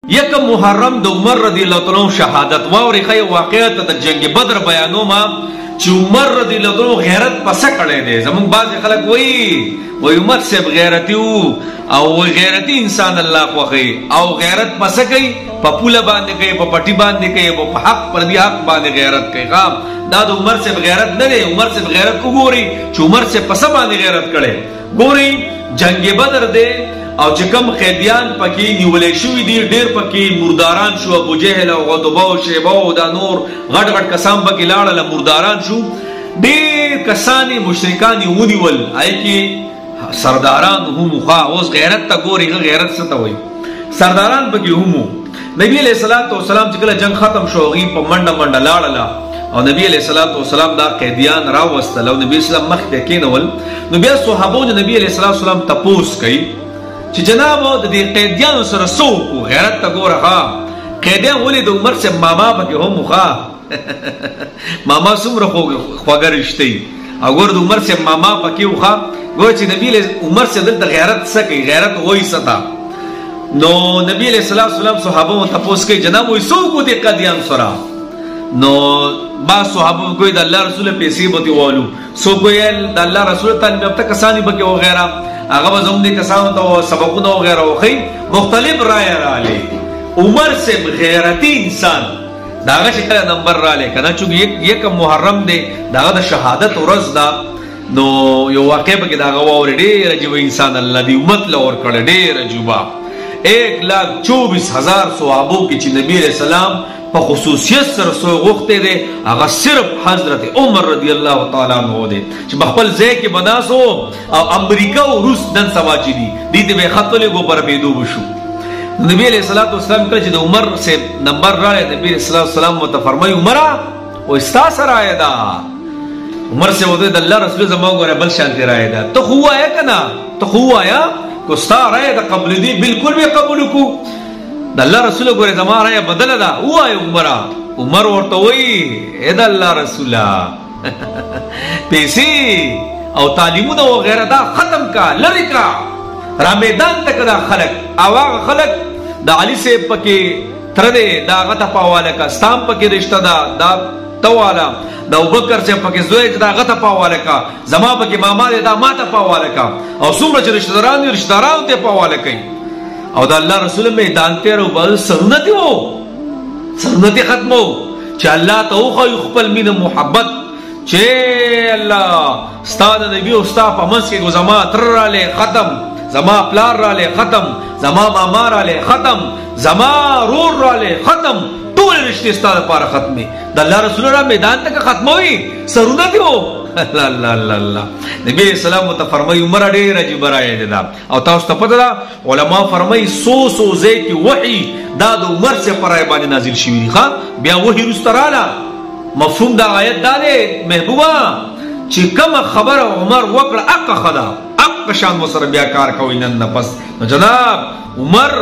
یک محرم د عمر رضی الله تعالی عنہ شهادت واوري خي واقعیت د جنگ بدر بیانو ما چې عمر رضی الله تعالی عنہ غیرت پس کړي دي زمون بعض خلک وای عمر سے غیرتی او غیرتی انسان الله خوخي او غیرت پس کوي په پوله باندې کوي په پټي باندې کوي په حق پر دی حق باندې غیرت کوي غام دا د عمر سے غیرت نه دی عمر سے غیرت وګوري چې عمر سے پس باندې غیرت کړي ګوري جنگ بدر دی او چې کوم قیدیان پکې نیولې شوي دي ډېر پکې مرداران شو ابو جهل او عتبه او شیبه او دا نور غټ غټ کسان پکې لاړل مرداران شو ډېر کسان مشرکان یې ونیول آی کې سرداران هم خو اوس غیرت ته ګوري غیرت څه ته وایي سرداران پکې هم نبی علیہ الصلوۃ والسلام چې کله جنگ ختم شو غي په منډه منډه لاړل او نبی علیہ الصلوۃ والسلام دا قیدیان راوستل او نبی اسلام مخ ته کېنول نو بیا صحابو نبی علیہ الصلوۃ والسلام تپوس کوي چې جناب د دې قیدیانو سره څوک غیرت ته ګوره ها قیدیان ولې د عمر سے ماما پکې هم ښه ماما څومره خوږه رشتې او ګور د عمر سے ماما پکې وخه ګور چې نبی عمر سے دلته غیرت څه کوي غیرت وایي ستا نو نبی علیہ الصلوۃ والسلام صحابه تپوس کوي جناب وایي څوک د قیدیان سره نو با صحابه کوئی د الله رسول پیسې بوتي والو سو کوئی د الله رسول تعالی اب تک کسانی بکې وغیرہ هغه زموږ د کسانو ته سبقونه وغیرہ وخی مختلف رائے رااله عمر سے غیرتی انسان داغه شکل نمبر رااله کنه چې یک محرم دی داغه د شهادت ورځ دا نو یو واقع به داغه وره ډیر عجیب انسان الله دی امت لور کړه ډیر عجیبا 1,24,000 صحابو کې چې نبی علیہ السلام په خصوصیت سره سو غوښته دي هغه صرف حضرت عمر رضی الله تعالی عنہ دي چې بخپل ځای کې بناسو او امریکا او روس نن سبا چې دي دې به خپل go پر پیدو وشو نبی علیہ الصلوۃ والسلام کله چې د عمر سے نمبر راړې نبی علیہ الصلوۃ والسلام مت فرمایي عمره او استا سره آیدا عمر سے وته د الله رسول زما غره بل شانتی راایدا ته خو آیا کنه ته خو آیا کو ستا راایدا قبل دی بالکل به قبول کو د الله رسول ګوره زما رايه بدل ده وای عمر ورته وای اې د الله رسولا پیسې او تعلیمونه او غیره دا ختم کا لری کا را میدان تک دا خلق او خلق د علي سے پکې تر دې دا غته پاواله کا ستام پکې رشتہ دا توالا د ابوبکر سے پکې زوی دا غته پاواله کا زما پکې ماما دې دا ماته پاواله کا او څومره چې رشتہ داران ته پاواله کوي او دا اللہ رسول میدان تیرو بل سنتی ہو سنتی ختم ہو چا اللہ توخوا یخپل من محبت چے اللہ استاد نبی استا پمس کے گو زما تر را لے ختم زما پلار را لے ختم زما ماما را لے ختم زما رور را لے ختم طول رشتے استاد پارا ختمی دا اللہ رسول را میدان تک ختم ہوئی سنتی ہو اللہ اللہ اللہ اللہ نبی علیہ السلام ته فرمای عمر ډیر عجیب رايه ده او تاسو ته پته ده علما فرمای سو زه کی وحی دا د عمر سے پرای باندې نازل شوی ښا بیا وحی رستراله مفهوم دا آیت دا ده محبوبا چې کوم خبر عمر وکړه اق خدا اق شان وسره بیا کار کوي نن پس جناب عمر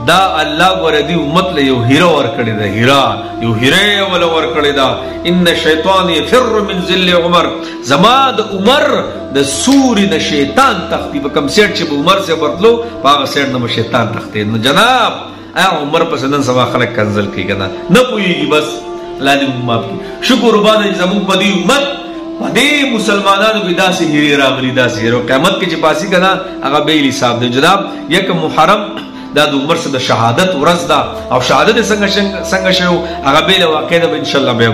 دا الله وردی امت له یو هیرا ور کړی دا هیرا یو هیرا ول ور کړی دا ان شیطان یفر من ذل عمر زما د عمر د سوري د شیطان تختی په کم سیټ چې عمر سے ورتلو هغه سیټ نو شیطان تختی نو جناب عمر په سنن سبا خلق کنزل کی کنه نه پویږي بس لازم ما شکر باندې زمون په دې امت په دې مسلمانانو کې داسې هیرا راغلي داسې هیرا قیامت کې چې پاسي کنه هغه به حساب دی جناب یک محرم دا د عمر سره د شهادت ورځ ده او شهادت څنګه شو هغه به له واقع ده ان شاء الله.